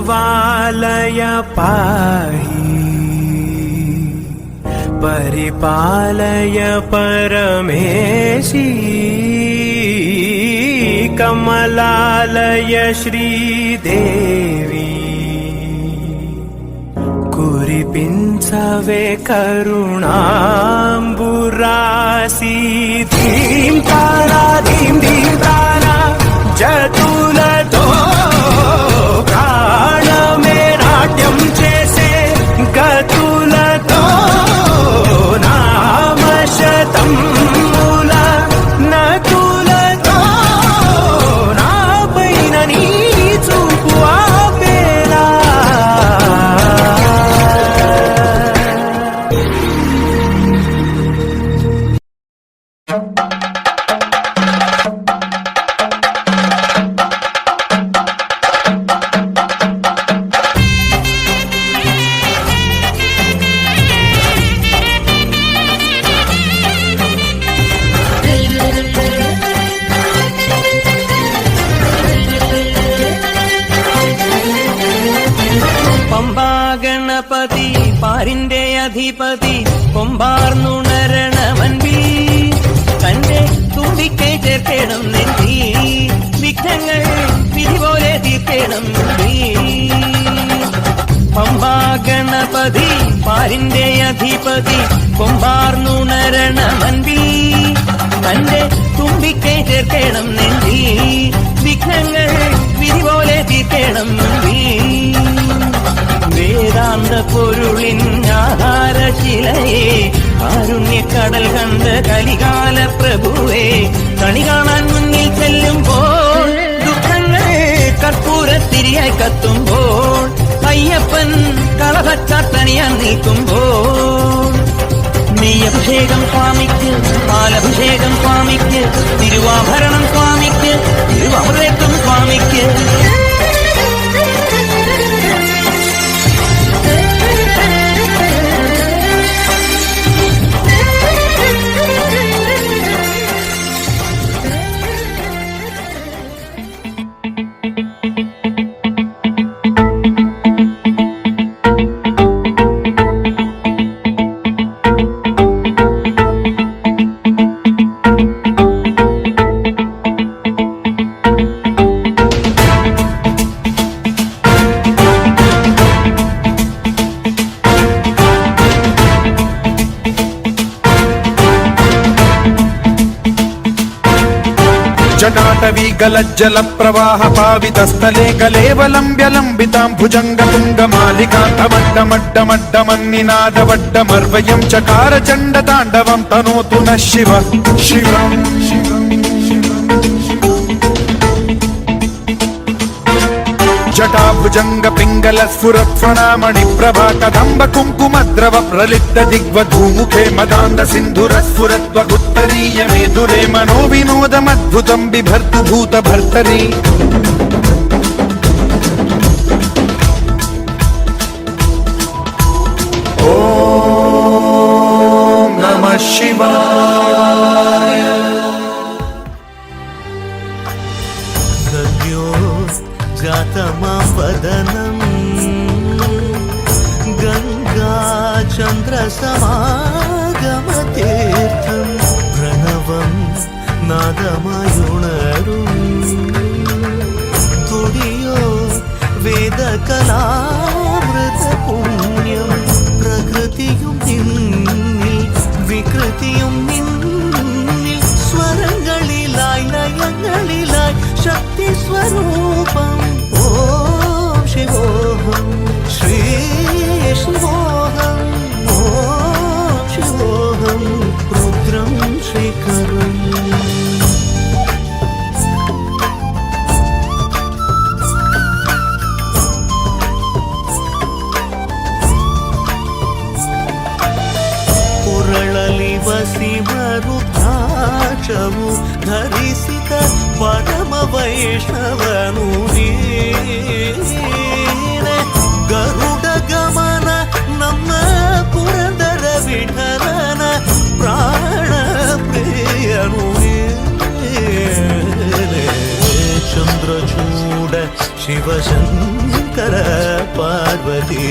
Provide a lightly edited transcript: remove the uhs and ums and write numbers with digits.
पालय पाहि परिपालय परमेशी कमलालय श्रीदेवी कुरिपिंचवे करुणांबुरासी धीं तारा जतुलतो प्राण में नाट्यम चेसे गतुलतो नाम शतं मूल नतुलतो ना पैननी चुकुआ पेला ഗണപതി പാരിന്റെ അധിപതി കൊമ്പാർന്നുണരണമൻപി തന്റെ തുമ്പിക്കൈ ചേർക്കണം നെഞ്ചി വിഘ്നങ്ങൾ വിധി പോലെ തീർക്കണം പമ്പാ ഗണപതി പാരിന്റെ അധിപതി കൊമ്പാർന്നുണരണമൻപി തന്റെ തുമ്പിക്കൈ ചേർക്കണം നെഞ്ചി വിഘ്നങ്ങൾ വിധി പോലെ തീർക്കണം വേദാന്ത പൊരുളിൻ ആധാരശിലയെ കാരുണ്യക്കടൽ കണ്ട് കലികാല പ്രഭുവേ കണി കാണാൻ മുന്നിൽ ചെല്ലുമ്പോൾ ദുഃഖങ്ങൾ കർപ്പൂരത്തിരിയായി കത്തുമ്പോൾ അയ്യപ്പൻ കളഭച്ചാത്തണിയാൻ നിൽക്കുമ്പോൾ നെയ്യഭിഷേകം സ്വാമിക്ക് പാലഭിഷേകം സ്വാമിക്ക് തിരുവാഭരണം സ്വാമിക്ക് തിരുവാമൃതം സ്വാമിക്ക് जटाटवी गलज्जल प्रवाह पावित स्थले कलेवलंब्य लंबितां भुजंग तुंग मालिकान्तमड्डमड्डमन्निनादवड्डमर्वयं चकार चंड तांडवं तनोतु नः शिव शिवम् जटाभुजंग पिंगल स्फुरत्फणामणि प्रभा कदंब कुंकुमद्रव प्रलिप्त दिग्वधूमुखे मदान्ध सिंधुर स्फुरत्वगुत्तरीय मेदुरे मनो विनोदमद्भुतं बिभर्तु भूत भर्तरि ओम नमः शिवाय। जातमावदनम् गंगा चंद्र समागमतीर्थं प्रणवं नादमयुणरुं तुडियो वेदकलामृत पुण्यं प्रकृतियुं निन्निल विकृतियुं निन्निल स्वरंगलिलाय लयंगलिलाय शक्ति स्वरूपं ओम शिवोहम श्री शिवोहम ओम शिवोहम रुद्रं श्रीकरम् पुरळलि वसिवरुद्राक्षमु धरिसित परम वैष्णवनु गरुड गमन नम्म पुरंदर विठलन प्राण प्रियनु चंद्रचूड शिवशंकर శంకర పార్వతీ